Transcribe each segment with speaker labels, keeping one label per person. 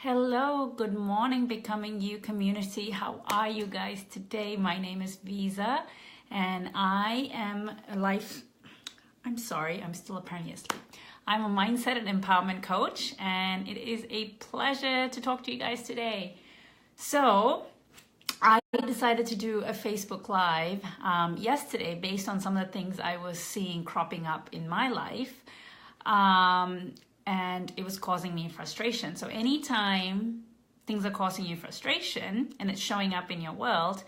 Speaker 1: Hello, good morning, Becoming You community. How are you guys today? My name is Visa and I am I'm still apparently asleep. I'm a mindset and empowerment coach, and it is a pleasure to talk to you guys today. So I decided to do a Facebook Live yesterday based on some of the things I was seeing cropping up in my life. And it was causing me frustration. So anytime things are causing you frustration and it's showing up in your world,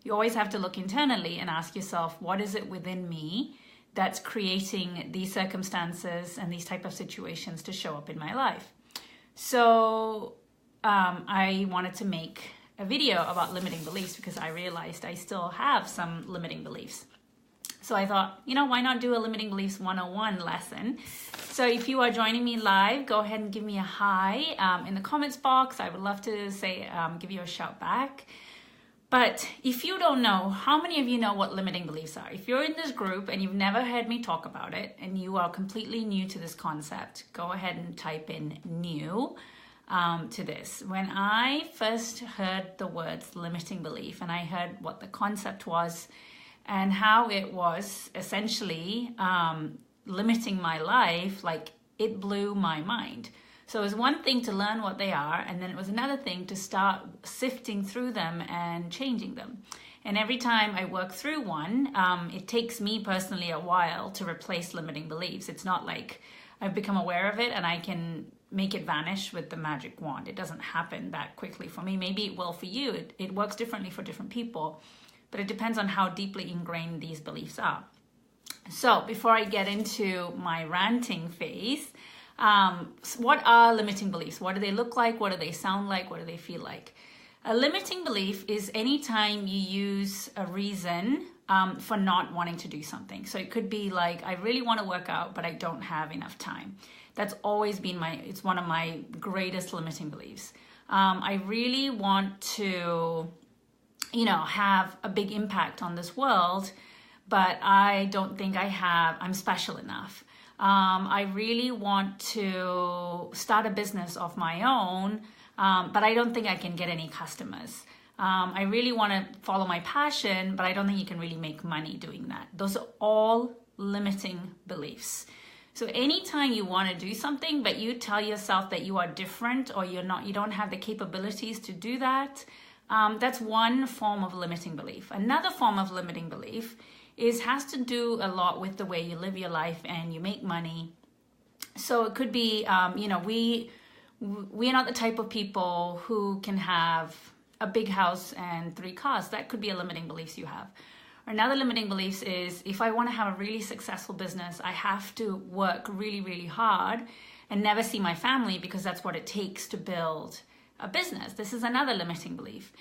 Speaker 1: you always have to look internally and ask yourself, what is it within me that's creating these circumstances and these type of situations to show up in my life? So I wanted to make a video about limiting beliefs because I realized I still have some limiting beliefs. So I thought, why not do a limiting beliefs 101 lesson? So if you are joining me live, go ahead and give me a hi in the comments box. I would love to give you a shout back. But if you don't know, how many of you know what limiting beliefs are? If you're in this group and you've never heard me talk about it and you are completely new to this concept, go ahead and type in new to this. When I first heard the words limiting belief and I heard what the concept was, and how it was essentially limiting my life, it blew my mind. So it was one thing to learn what they are, and then it was another thing to start sifting through them and changing them. And every time I work through one, it takes me personally a while to replace limiting beliefs. It's not like I've become aware of it and I can make it vanish with the magic wand. It doesn't happen that quickly for me. Maybe it will for you. It works differently for different people. But it depends on how deeply ingrained these beliefs are. So before I get into my ranting phase, what are limiting beliefs? What do they look like? What do they sound like? What do they feel like? A limiting belief is anytime you use a reason for not wanting to do something. So it could be like, I really want to work out, but I don't have enough time. That's always been it's one of my greatest limiting beliefs. I really want to have a big impact on this world, but I don't think I'm special enough. I really want to start a business of my own, but I don't think I can get any customers. I really want to follow my passion, but I don't think you can really make money doing that. Those are all limiting beliefs. So anytime you want to do something, but you tell yourself that you are different or you don't have the capabilities to do that, that's one form of limiting belief. Another form of limiting belief has to do a lot with the way you live your life and you make money. So it could be, we're not the type of people who can have a big house and 3 cars. That could be a limiting belief you have. Or another limiting belief is, if I want to have a really successful business, I have to work really, really hard and never see my family because that's what it takes to build a business. This is another limiting belief.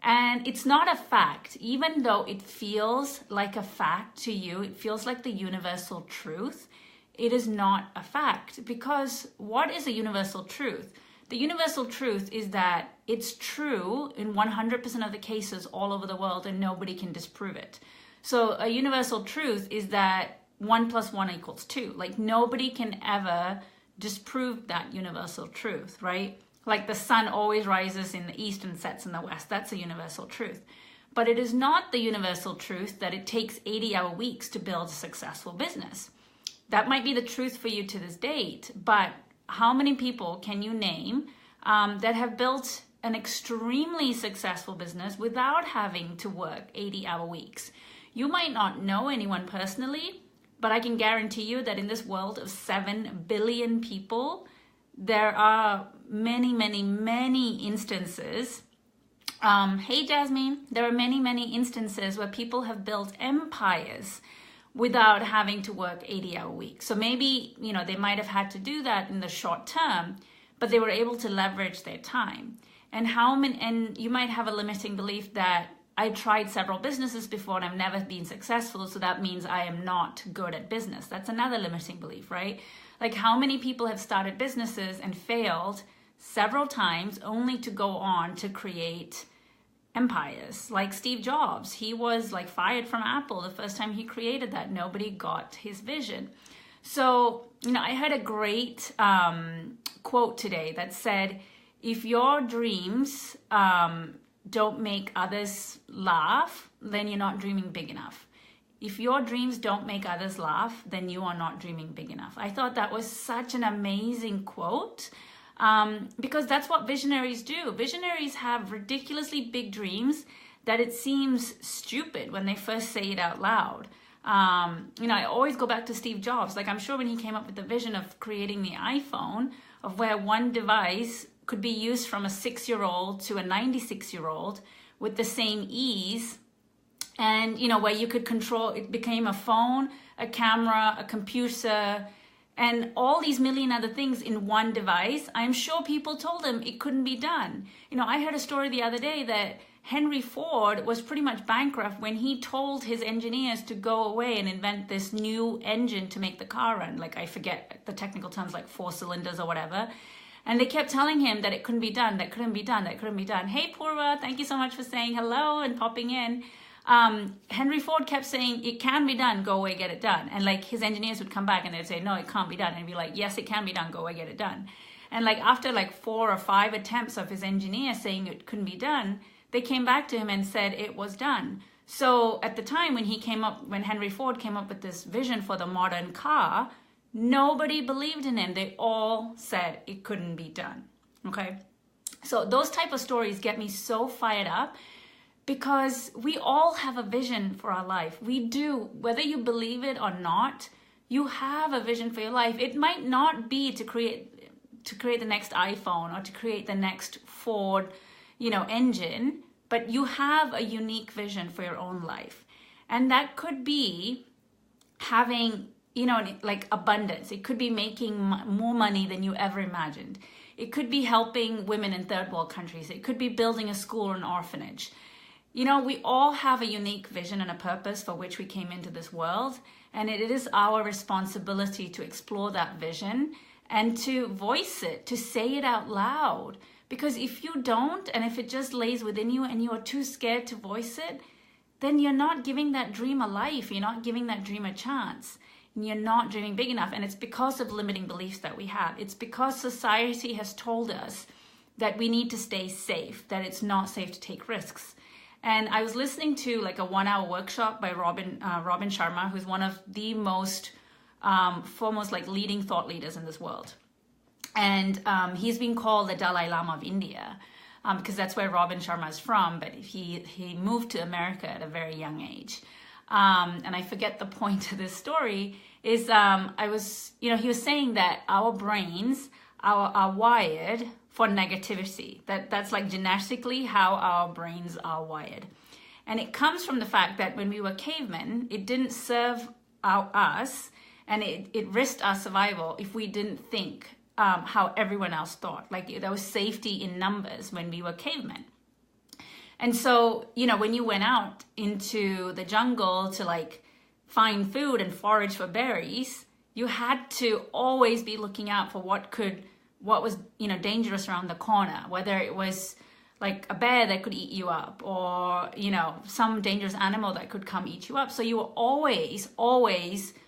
Speaker 1: And it's not a fact, even though it feels like a fact to you, it feels like the universal truth. It is not a fact, because what is a universal truth? The universal truth is that it's true in 100% of the cases all over the world and nobody can disprove it. So a universal truth is that 1 + 1 = 2. Like, nobody can ever disprove that universal truth, right? Like the sun always rises in the east and sets in the west. That's a universal truth. But it is not the universal truth that it takes 80-hour weeks to build a successful business. That might be the truth for you to this date, but how many people can you name that have built an extremely successful business without having to work 80-hour weeks? You might not know anyone personally, but I can guarantee you that in this world of 7 billion people, there are many, many, many instances. Hey, Jasmine, there are many, many instances where people have built empires without having to work 80-hour weeks. So maybe, they might have had to do that in the short term, but they were able to leverage their time. And you might have a limiting belief that I tried several businesses before and I've never been successful, so that means I am not good at business. That's another limiting belief, right? Like, how many people have started businesses and failed several times only to go on to create empires? Like Steve Jobs, he was fired from Apple the first time he created that. Nobody got his vision. So, I heard a great quote today that said, if your dreams don't make others laugh, then you're not dreaming big enough. If your dreams don't make others laugh, then you are not dreaming big enough. I thought that was such an amazing quote, because that's what visionaries do. Visionaries have ridiculously big dreams that it seems stupid when they first say it out loud. I always go back to Steve Jobs. Like, I'm sure when he came up with the vision of creating the iPhone, of where one device could be used from a 6-year-old to a 96-year-old with the same ease, and where you could control, it became a phone, a camera, a computer, and all these million other things in one device. I'm sure people told him it couldn't be done. I heard a story the other day that Henry Ford was pretty much bankrupt when he told his engineers to go away and invent this new engine to make the car run. Like, I forget the technical terms, like 4 cylinders or whatever. And they kept telling him that it couldn't be done, that couldn't be done, that couldn't be done. Hey, Purva, thank you so much for saying hello and popping in. Henry Ford kept saying, it can be done, go away, get it done. And like, his engineers would come back and they'd say, no, it can't be done. And he'd be like, yes, it can be done, go away, get it done. And like, after like 4 or 5 attempts of his engineers saying it couldn't be done, they came back to him and said it was done. So at the time when Henry Ford came up with this vision for the modern car, nobody believed in him. They all said it couldn't be done. Okay. So those type of stories get me so fired up, because we all have a vision for our life. We do, whether you believe it or not, you have a vision for your life. It might not be to create the next iPhone or to create the next Ford, engine, but you have a unique vision for your own life. And that could be having, like abundance. It could be making more money than you ever imagined. It could be helping women in third world countries. It could be building a school or an orphanage. We all have a unique vision and a purpose for which we came into this world. And it is our responsibility to explore that vision and to voice it, to say it out loud. Because if you don't, and if it just lays within you and you are too scared to voice it, then you're not giving that dream a life. You're not giving that dream a chance. And you're not dreaming big enough. And it's because of limiting beliefs that we have. It's because society has told us that we need to stay safe, that it's not safe to take risks. And I was listening to like a 1-hour workshop by Robin Sharma, who's one of the most foremost like leading thought leaders in this world. And he's been called the Dalai Lama of India, because that's where Robin Sharma is from, but he moved to America at a very young age. And I forget the point of this story, is he was saying that our brains are wired for negativity. That's like genetically how our brains are wired. And it comes from the fact that when we were cavemen, it didn't serve us, and it risked our survival if we didn't think how everyone else thought. Like, there was safety in numbers when we were cavemen. And so, when you went out into the jungle to like find food and forage for berries, you had to always be looking out for what was dangerous around the corner, whether it was like a bear that could eat you up, or some dangerous animal that could come eat you up. So you were always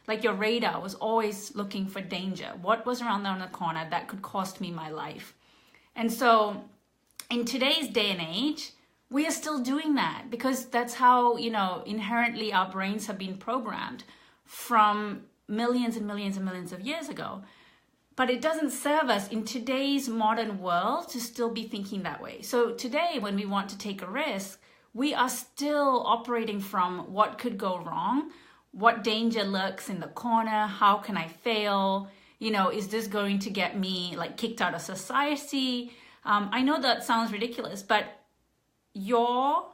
Speaker 1: like, your radar was always looking for danger. What was around there on the corner that could cost me my life? And so in today's day and age, we are still doing that, because that's how inherently our brains have been programmed from millions and millions and millions of years ago. But it doesn't serve us in today's modern world to still be thinking that way. So today, when we want to take a risk, we are still operating from what could go wrong, what danger lurks in the corner, how can I fail, is this going to get me like kicked out of society? I know that sounds ridiculous, but your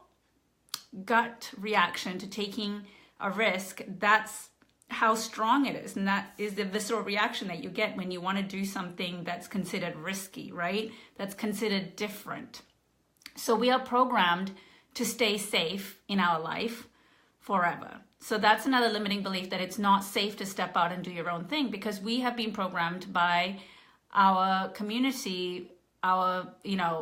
Speaker 1: gut reaction to taking a risk, that's how strong it is. And that is the visceral reaction that you get when you want to do something that's considered risky, right? That's considered different. So we are programmed to stay safe in our life forever. So that's another limiting belief, that it's not safe to step out and do your own thing, because we have been programmed by our community, our,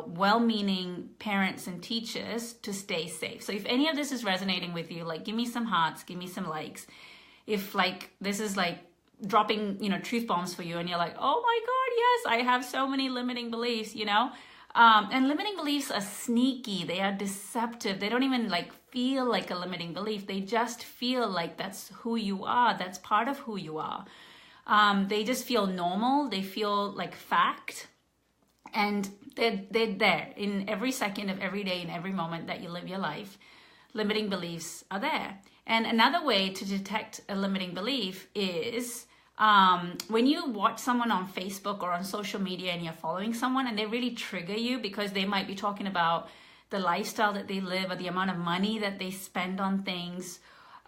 Speaker 1: well-meaning parents and teachers to stay safe. So if any of this is resonating with you, like, give me some hearts, give me some likes. If like this is like dropping truth bombs for you, and you're like, oh my god, yes, I have so many limiting beliefs, And limiting beliefs are sneaky. They are deceptive. They don't even like feel like a limiting belief. They just feel like that's who you are. That's part of who you are. They just feel normal. They feel like fact. And they're there in every second of every day, in every moment that you live your life. Limiting beliefs are there. And another way to detect a limiting belief is when you watch someone on Facebook or on social media and you're following someone and they really trigger you because they might be talking about the lifestyle that they live or the amount of money that they spend on things,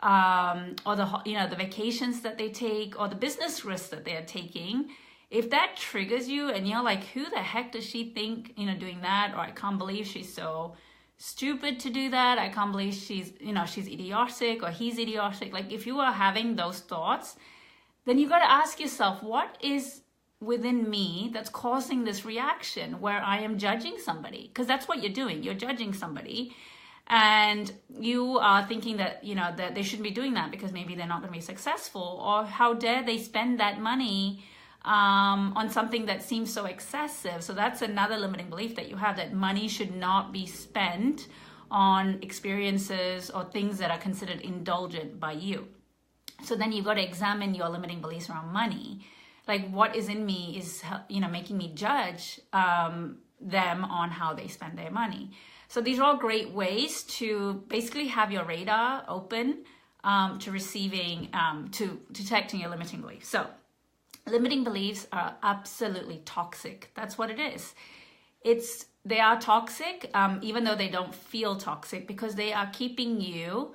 Speaker 1: or the vacations that they take or the business risks that they're taking. If that triggers you and you're like, who the heck does she think, doing that? Or I can't believe she's so stupid to do that. I can't believe she's idiotic or he's idiotic. Like if you are having those thoughts, then you got to ask yourself, what is within me that's causing this reaction where I am judging somebody? Because that's what you're doing. You're judging somebody and you are thinking that, that they shouldn't be doing that because maybe they're not going to be successful, or how dare they spend that money on something that seems so excessive. So that's another limiting belief that you have, that money should not be spent on experiences or things that are considered indulgent by you. So then you've got to examine your limiting beliefs around money. Like what is in me is, making me judge them on how they spend their money. So these are all great ways to basically have your radar open to receiving, to detecting your limiting beliefs. So limiting beliefs are absolutely toxic. That's what it is. They are toxic, even though they don't feel toxic, because they are keeping you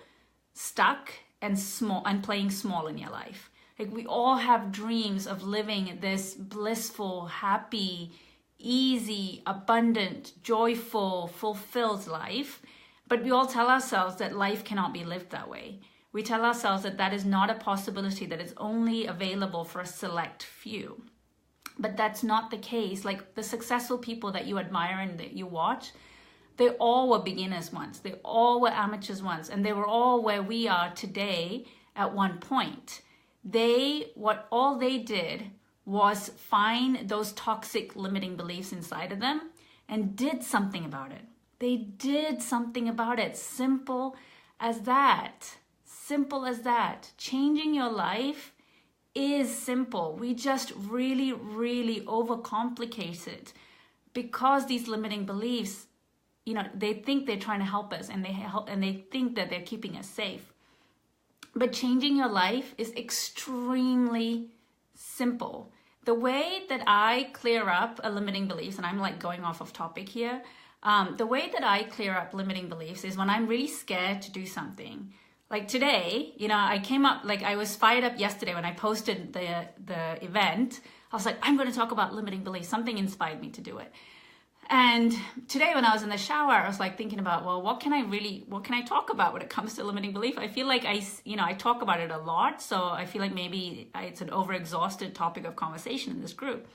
Speaker 1: stuck and small and playing small in your life. Like we all have dreams of living this blissful, happy, easy, abundant, joyful, fulfilled life. But we all tell ourselves that life cannot be lived that way. We tell ourselves that that is not a possibility, that is only available for a select few. But that's not the case. Like the successful people that you admire and that you watch, they all were beginners once. They all were amateurs once. And they were all where we are today at one point. All they did was find those toxic limiting beliefs inside of them and did something about it. They did something about it. Simple as that. Simple as that. Changing your life is simple. We just really, really overcomplicate it because these limiting beliefs, they think they're trying to help us and they think that they're keeping us safe. But changing your life is extremely simple. The way that I clear up a limiting beliefs, and I'm like going off of topic here, the way that I clear up limiting beliefs is when I'm really scared to do something. Like today, I came up, like I was fired up yesterday when I posted the event. I was like, I'm going to talk about limiting beliefs. Something inspired me to do it. And today when I was in the shower, I was like thinking about, well, what can I talk about when it comes to limiting belief? I feel like I talk about it a lot. So I feel like maybe it's an overexhausted topic of conversation in this group.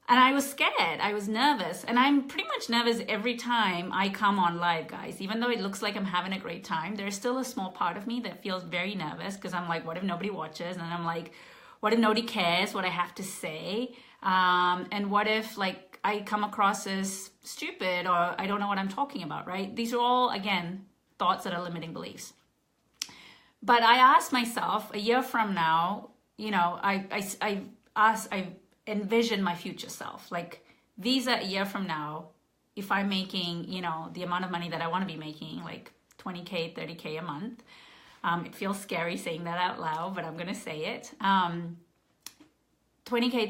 Speaker 1: And I was scared. I was nervous. And I'm pretty much nervous every time I come on live, guys. Even though it looks like I'm having a great time, there's still a small part of me that feels very nervous because I'm like, what if nobody watches? And I'm like, what if nobody cares what I have to say? And what if I come across as stupid or I don't know what I'm talking about, right? These are all, again, thoughts that are limiting beliefs. But I asked myself a year from now, I envision my future self. Like these are a year from now, if I'm making, the amount of money that I want to be making, like 20K, 30K a month. It feels scary saying that out loud, but I'm going to say it. 20K,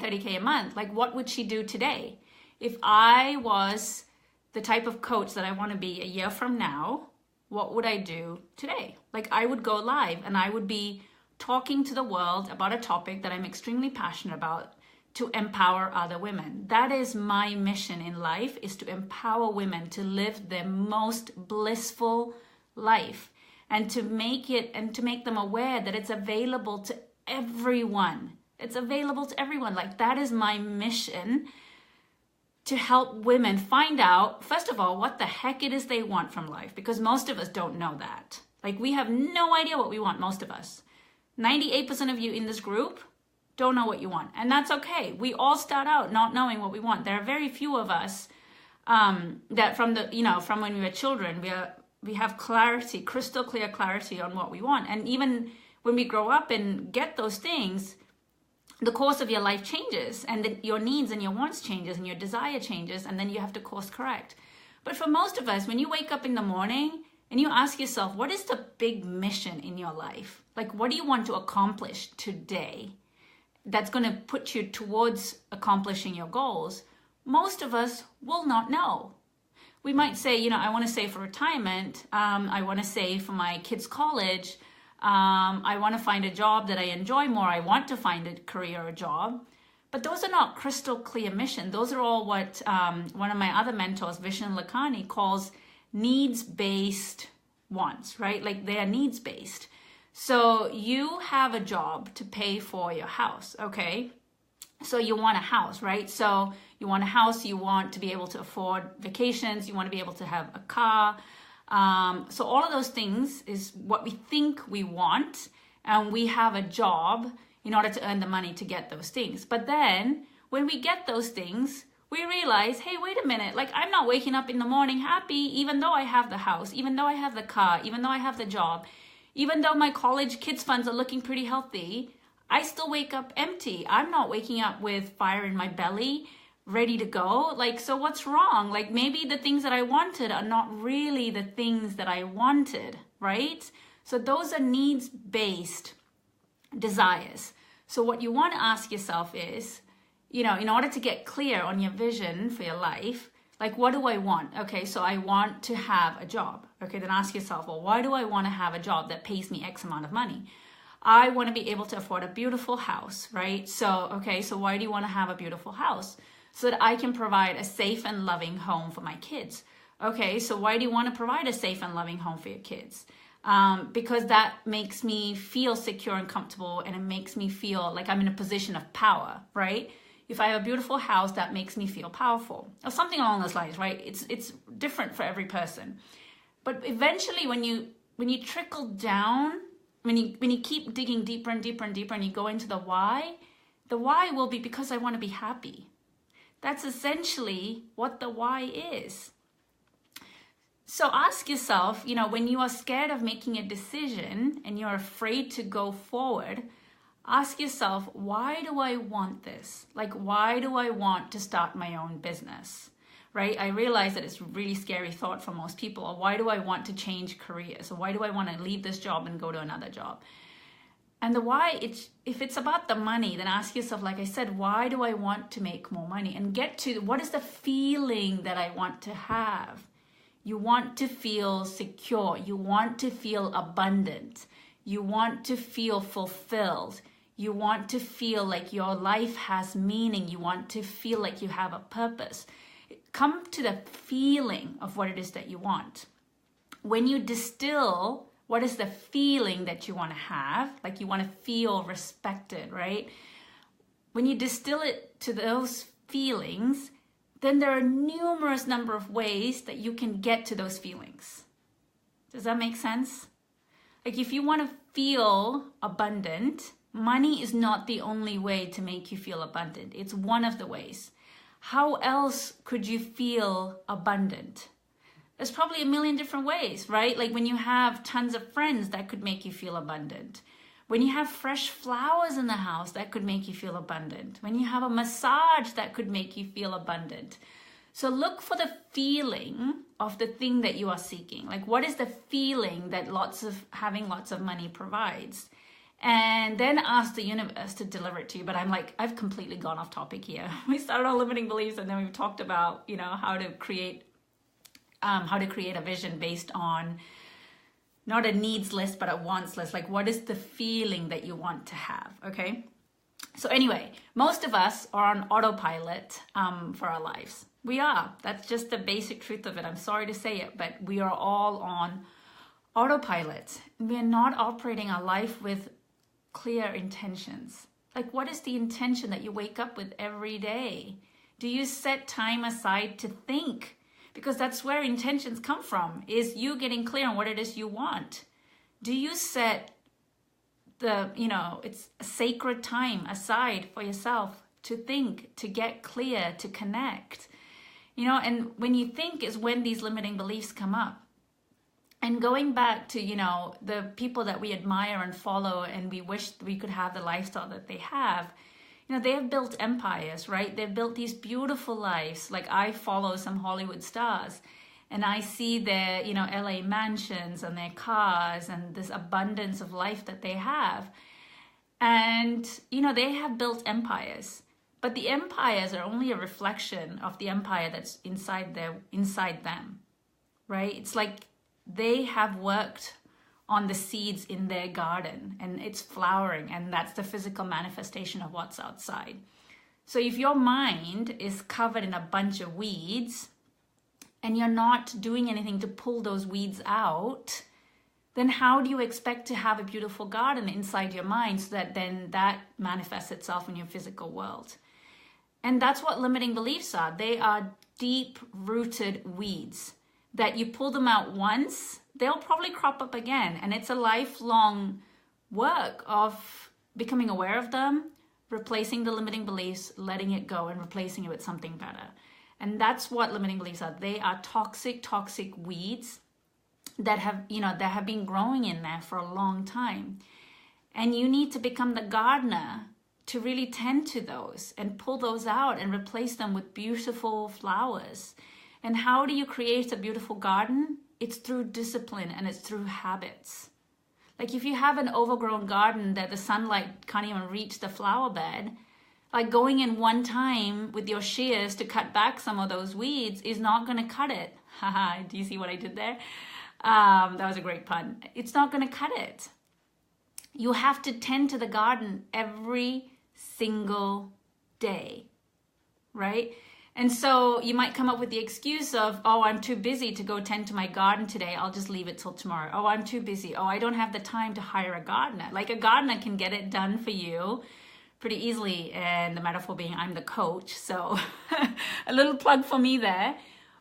Speaker 1: 30K a month. Like what would she do today? If I was the type of coach that I want to be a year from now, what would I do today? Like I would go live and I would be talking to the world about a topic that I'm extremely passionate about to empower other women. That is my mission in life, is to empower women to live their most blissful life and to make them aware that it's available to everyone. It's available to everyone. Like that is my mission, to help women find out, first of all, what the heck it is they want from life, because most of us don't know that. Like we have no idea what we want, most of us. 98% of you in this group don't know what you want, and that's okay. We all start out not knowing what we want. There are very few of us that from when we were children, we have clarity, crystal clear clarity on what we want. And even when we grow up and get those things, the course of your life changes, and your needs and your wants changes, and your desire changes, and then you have to course correct. But for most of us, when you wake up in the morning and you ask yourself, what is the big mission in your life? Like, what do you want to accomplish today that's going to put you towards accomplishing your goals? Most of us will not know. We might say, I want to save for retirement. I want to save for my kids' college. I want to find a job that I enjoy more. I want to find a career or a job. But those are not crystal clear mission. Those are all what one of my other mentors, Vishen Lakhani, calls needs-based wants, right? Like, they are needs-based. So you have a job to pay for your house, okay? So you want a house, right? So you want a house, you want to be able to afford vacations, you want to be able to have a car. So all of those things is what we think we want, and we have a job in order to earn the money to get those things. But then when we get those things, we realize, hey, wait a minute, like, I'm not waking up in the morning happy, even though I have the house, even though I have the car, even though I have the job, even though my college kids funds are looking pretty healthy. I still wake up empty. I'm not waking up with fire in my belly, ready to go. Like, so what's wrong? Like, maybe the things that I wanted are not really the things that I wanted, right? So those are needs-based desires. So what you want to ask yourself is, in order to get clear on your vision for your life, like, what do I want? Okay, so I want to have a job. Okay, then ask yourself, well, why do I want to have a job that pays me X amount of money? I want to be able to afford a beautiful house, right? So, okay, so why do you want to have a beautiful house? So that I can provide a safe and loving home for my kids. Okay, so why do you want to provide a safe and loving home for your kids? Because that makes me feel secure and comfortable, and it makes me feel like I'm in a position of power, right? If I have a beautiful house, that makes me feel powerful, or something along those lines, right? It's different for every person. But eventually, when you trickle down, when you keep digging deeper and deeper and deeper, and you go into the why will be because I want to be happy. That's essentially what the why is. So ask yourself, when you are scared of making a decision and you're afraid to go forward, ask yourself, why do I want this? Like, why do I want to start my own business? Right? I realize that it's a really scary thought for most people. Or why do I want to change careers? Or why do I want to leave this job and go to another job? And the why, if it's about the money, then ask yourself, like I said, why do I want to make more money? And get to, what is the feeling that I want to have? You want to feel secure. You want to feel abundant. You want to feel fulfilled. You want to feel like your life has meaning. You want to feel like you have a purpose. Come to the feeling of what it is that you want. When you distill, what is the feeling that you want to have? Like, you want to feel respected, right? When you distill it to those feelings, then there are numerous number of ways that you can get to those feelings. Does that make sense? Like, if you want to feel abundant, money is not the only way to make you feel abundant. It's one of the ways. How else could you feel abundant? There's probably a million different ways, right? Like, when you have tons of friends, that could make you feel abundant. When you have fresh flowers in the house, that could make you feel abundant. When you have a massage, that could make you feel abundant. So look for the feeling of the thing that you are seeking. Like, what is the feeling that having lots of money provides? And then ask the universe to deliver it to you. But I've completely gone off topic here. We started on limiting beliefs, and then we've talked about, how to create a vision based on not a needs list, but a wants list. Like, what is the feeling that you want to have? Okay. So anyway, most of us are on autopilot for our lives. We are. That's just the basic truth of it. I'm sorry to say it, but we are all on autopilot. We are not operating our life with clear intentions. Like, what is the intention that you wake up with every day? Do you set time aside to think? Because that's where intentions come from, is you getting clear on what it is you want. Do you set it's a sacred time aside for yourself to think, to get clear, to connect? And when you think is when these limiting beliefs come up. And going back to, the people that we admire and follow and we wish we could have the lifestyle that they have, they have built empires, right? They've built these beautiful lives. Like I follow some Hollywood stars and I see their, LA mansions and their cars and this abundance of life that they have. And, they have built empires. But the empires are only a reflection of the empire that's inside them, right? It's like they have worked on the seeds in their garden and it's flowering, and that's the physical manifestation of what's outside. So if your mind is covered in a bunch of weeds and you're not doing anything to pull those weeds out, then how do you expect to have a beautiful garden inside your mind so that then that manifests itself in your physical world? And that's what limiting beliefs are. They are deep-rooted weeds that you pull them out once, they'll probably crop up again. And it's a lifelong work of becoming aware of them, replacing the limiting beliefs, letting it go, and replacing it with something better. And that's what limiting beliefs are. They are toxic weeds that have been growing in there for a long time. And you need to become the gardener to really tend to those and pull those out and replace them with beautiful flowers. And how do you create a beautiful garden? It's through discipline and it's through habits. Like if you have an overgrown garden that the sunlight can't even reach the flower bed, like going in one time with your shears to cut back some of those weeds is not going to cut it. Haha, do you see what I did there? That was a great pun. It's not going to cut it. You have to tend to the garden every single day, right? And so you might come up with the excuse of, oh, I'm too busy to go tend to my garden today. I'll just leave it till tomorrow. Oh, I'm too busy. Oh, I don't have the time to hire a gardener. Like a gardener can get it done for you pretty easily. And the metaphor being I'm the coach. So a little plug for me there.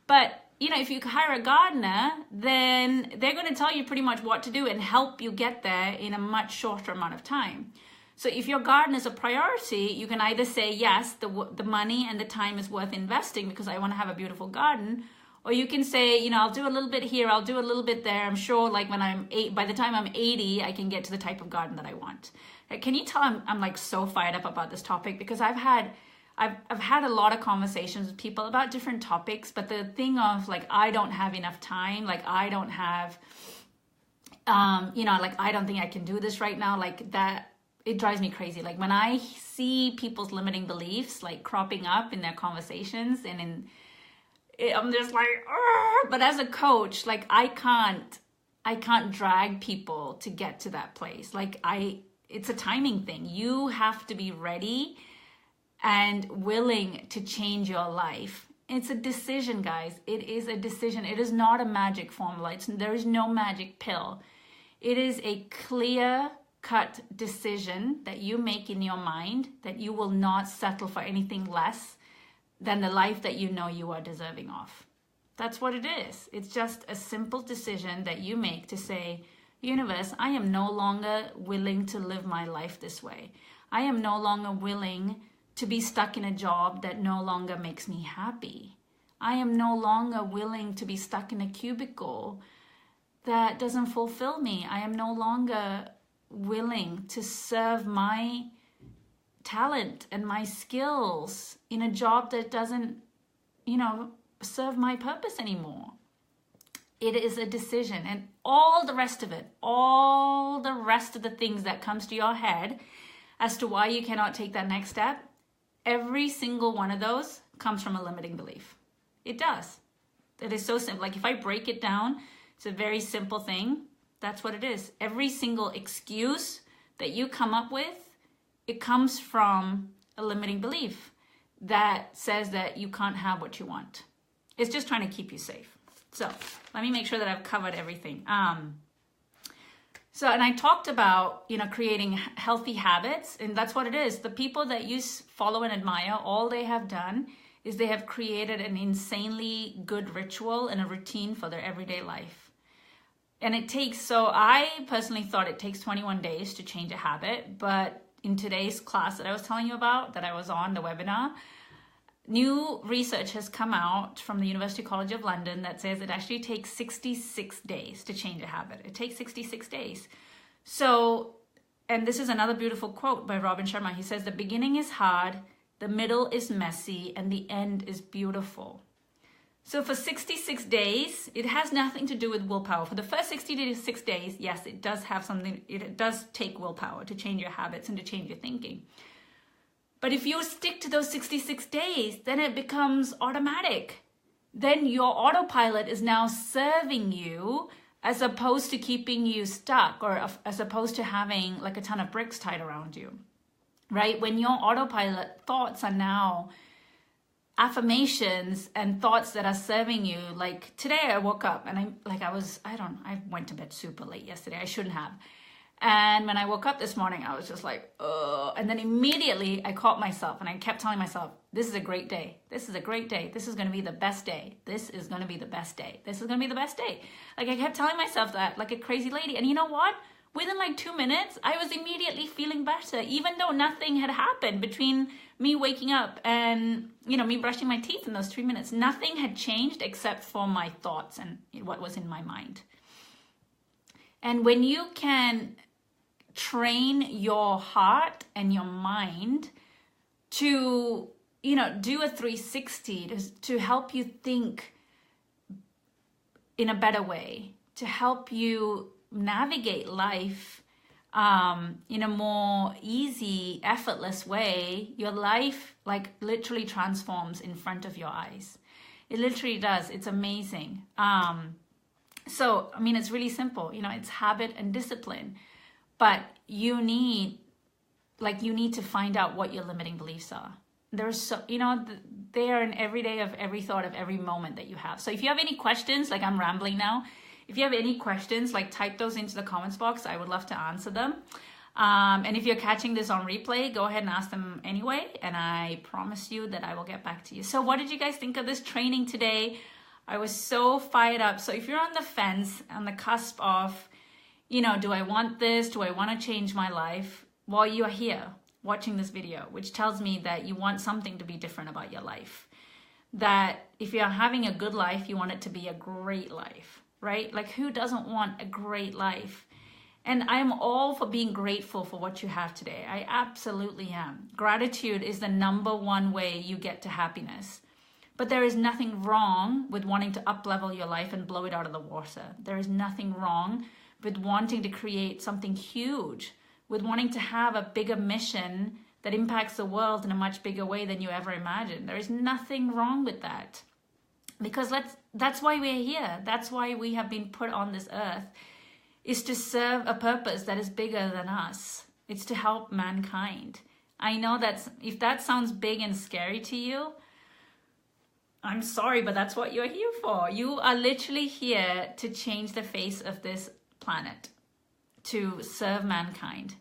Speaker 1: But, if you hire a gardener, then they're going to tell you pretty much what to do and help you get there in a much shorter amount of time. So if your garden is a priority, you can either say, yes, the money and the time is worth investing because I want to have a beautiful garden. Or you can say, I'll do a little bit here, I'll do a little bit there. I'm sure like by the time I'm 80, I can get to the type of garden that I want. Can you tell I'm like so fired up about this topic? Because I've had a lot of conversations with people about different topics, but the thing of like, I don't have enough time, like I don't have, like I don't think I can do this right now, like that. It drives me crazy. Like when I see people's limiting beliefs like cropping up in their conversations and I'm just like, argh! But as a coach, like I can't drag people to get to that place. Like it's a timing thing. You have to be ready and willing to change your life. It's a decision, guys. It is a decision. It is not a magic formula. There is no magic pill. It is a clear-cut decision that you make in your mind that you will not settle for anything less than the life that you know you are deserving of. That's what it is. It's just a simple decision that you make to say, universe, I am no longer willing to live my life this way. I am no longer willing to be stuck in a job that no longer makes me happy. I am no longer willing to be stuck in a cubicle that doesn't fulfill me. I am no longer willing to serve my talent and my skills in a job that doesn't, serve my purpose anymore. It is a decision, and all the rest of it, all the rest of the things that comes to your head as to why you cannot take that next step, every single one of those comes from a limiting belief. It does. It is so simple. Like if I break it down, it's a very simple thing. That's what it is. Every single excuse that you come up with, it comes from a limiting belief that says that you can't have what you want. It's just trying to keep you safe. So let me make sure that I've covered everything. And I talked about, creating healthy habits, and that's what it is. The people that you follow and admire, all they have done is they have created an insanely good ritual and a routine for their everyday life. And I personally thought it takes 21 days to change a habit, but in today's class that I was telling you about, that I was on, the webinar, new research has come out from the University College of London that says it actually takes 66 days to change a habit. It takes 66 days. So, and this is another beautiful quote by Robin Sharma. He says, the beginning is hard, the middle is messy, and the end is beautiful. So for 66 days, it has nothing to do with willpower. For the first 66 days, yes, it does have something, it does take willpower to change your habits and to change your thinking. But if you stick to those 66 days, then it becomes automatic. Then your autopilot is now serving you as opposed to keeping you stuck, or as opposed to having like a ton of bricks tied around you, right? When your autopilot thoughts are now affirmations and thoughts that are serving you. Like today I woke up and I went to bed super late yesterday. I shouldn't have. And when I woke up this morning, I was just like, oh, and then immediately I caught myself and I kept telling myself, this is a great day. This is a great day. This is going to be the best day. This is going to be the best day. This is going to be the best day. Like I kept telling myself that like a crazy lady. And you know what? Within like 2 minutes, I was immediately feeling better, even though nothing had happened between me waking up and, me brushing my teeth in those 3 minutes. Nothing had changed except for my thoughts and what was in my mind. And when you can train your heart and your mind to, do a 360 to help you think in a better way, to help you navigate life in a more easy, effortless way, your life like literally transforms in front of your eyes. It literally does. It's amazing. So, it's really simple. It's habit and discipline. But you need to find out what your limiting beliefs are. There's so, they are in every day of every thought of every moment that you have. So if you have any questions, like I'm rambling now, if you have any questions, like type those into the comments box. I would love to answer them. And if you're catching this on replay, go ahead and ask them anyway. And I promise you that I will get back to you. So what did you guys think of this training today? I was so fired up. So if you're on the fence, on the cusp of, do I want this? Do I want to change my life? Well, you are here watching this video, which tells me that you want something to be different about your life. That if you're having a good life, you want it to be a great life, right? Like who doesn't want a great life? And I'm all for being grateful for what you have today. I absolutely am. Gratitude is the number one way you get to happiness. But there is nothing wrong with wanting to up-level your life and blow it out of the water. There is nothing wrong with wanting to create something huge, with wanting to have a bigger mission that impacts the world in a much bigger way than you ever imagined. There is nothing wrong with that. Because that's why we're here. That's why we have been put on this earth, is to serve a purpose that is bigger than us. It's to help mankind. I know that if that sounds big and scary to you, I'm sorry, but that's what you're here for. You are literally here to change the face of this planet, to serve mankind,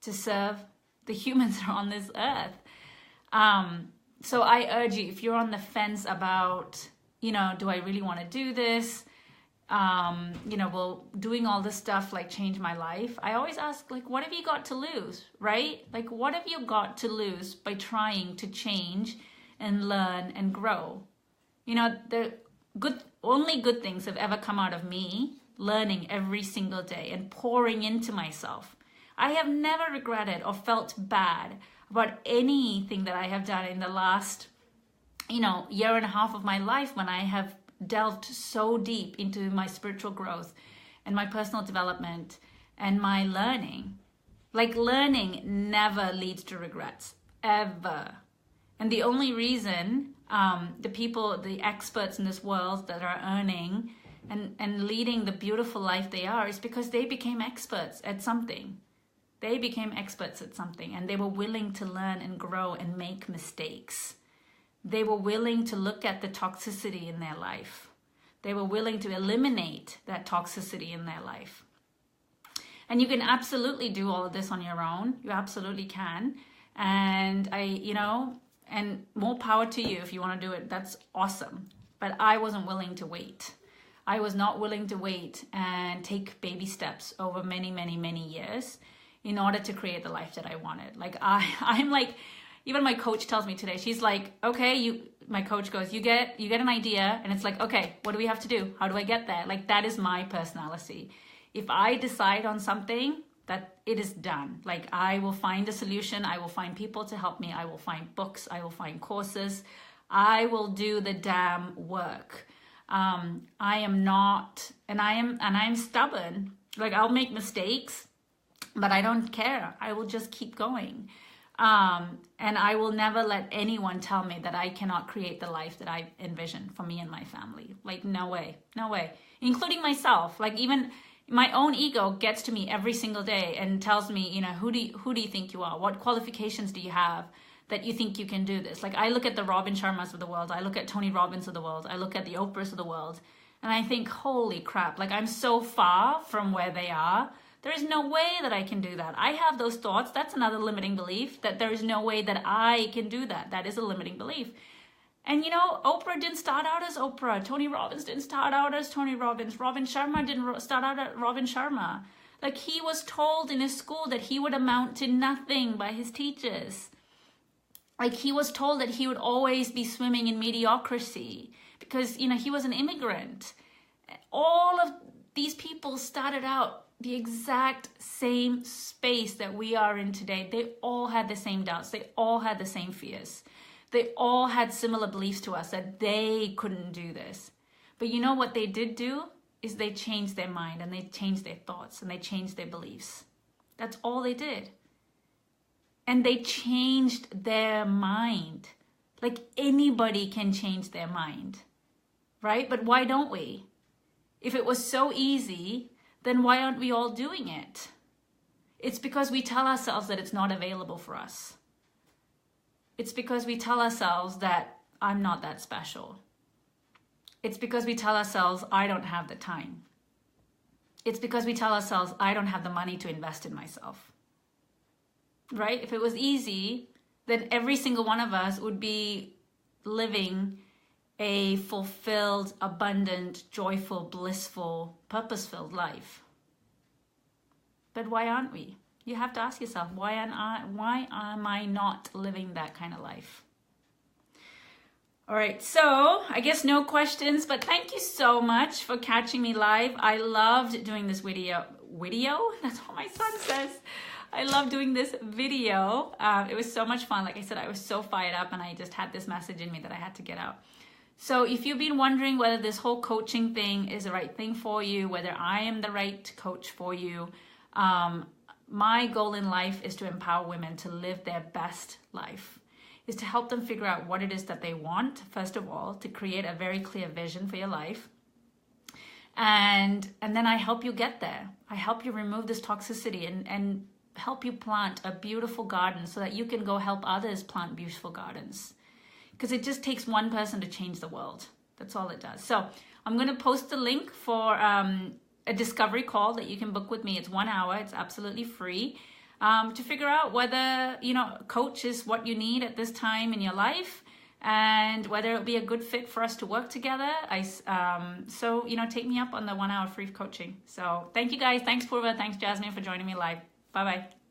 Speaker 1: to serve the humans that are on this earth. So I urge you, if you're on the fence about, do I really want to do this? Will doing all this stuff like change my life? I always ask, like, what have you got to lose, right? Like, what have you got to lose by trying to change and learn and grow? The only good things have ever come out of me learning every single day and pouring into myself. I have never regretted or felt bad about anything that I have done in the last, year and a half of my life, when I have delved so deep into my spiritual growth and my personal development and my learning. Like, learning never leads to regrets, ever. And the only reason the experts in this world that are earning and leading the beautiful life they are is because they became experts at something. They became experts at something, and they were willing to learn and grow and make mistakes. They were willing to look at the toxicity in their life. They were willing to eliminate that toxicity in their life. And you can absolutely do all of this on your own. You absolutely can. And and more power to you if you want to do it. That's awesome. But I wasn't willing to wait. I was not willing to wait and take baby steps over many, many, many years in order to create the life that I wanted. Like I'm like, even my coach tells me today, she's like, okay, my coach goes, you get an idea, and it's like, okay, what do we have to do? How do I get there? Like, that is my personality. If I decide on something, that it is done. Like, I will find a solution. I will find people to help me. I will find books. I will find courses. I will do the damn work. I am not, and I'm stubborn. Like, I'll make mistakes, but I don't care. I will just keep going. And I will never let anyone tell me that I cannot create the life that I envision for me and my family. Like, no way, no way. Including myself. Like, even my own ego gets to me every single day and tells me, you know, who do you think you are? What qualifications do you have that you think you can do this? Like, I look at the Robin Sharmas of the world. I look at Tony Robbins of the world. I look at the Oprahs of the world. And I think, holy crap, like, I'm so far from where they are. There is no way that I can do that. I have those thoughts. That's another limiting belief, that there is no way that I can do that. That is a limiting belief. And, you know, Oprah didn't start out as Oprah. Tony Robbins didn't start out as Tony Robbins. Robin Sharma didn't start out as Robin Sharma. Like, he was told in his school that he would amount to nothing by his teachers. Like, he was told that he would always be swimming in mediocrity because, you know, he was an immigrant. All of these people started out the exact same space that we are in today. They all had the same doubts. They all had the same fears. They all had similar beliefs to us that they couldn't do this. But you know what they did do? Is they changed their mind, and they changed their thoughts, and they changed their beliefs. That's all they did. And they changed their mind. Like, anybody can change their mind, right? But why don't we? If it was so easy, then why aren't we all doing it? It's because we tell ourselves that it's not available for us. It's because we tell ourselves that I'm not that special. It's because we tell ourselves I don't have the time. It's because we tell ourselves I don't have the money to invest in myself. Right? If it was easy, then every single one of us would be living a fulfilled, abundant, joyful, blissful, purpose-filled life. But why aren't we? You have to ask yourself, why am I not living that kind of life? All right, so I guess no questions, but thank you so much for catching me live. I loved doing this video? That's what my son says. I love doing this video. It was so much fun. Like I said, I was so fired up, and I just had this message in me that I had to get out. So if you've been wondering whether this whole coaching thing is the right thing for you, whether I am the right coach for you, my goal in life is to empower women to live their best life, is to help them figure out what it is that they want, first of all, to create a very clear vision for your life. And then I help you get there. I help you remove this toxicity and help you plant a beautiful garden so that you can go help others plant beautiful gardens. Because it just takes one person to change the world. That's all it does. So I'm going to post the link for a discovery call that you can book with me. It's 1 hour. It's absolutely free to figure out whether, you know, coach is what you need at this time in your life, and whether it'll be a good fit for us to work together. So, you know, take me up on the 1 hour free coaching. So thank you guys. Thanks, Purva. Thanks, Jasmine, for joining me live. Bye-bye.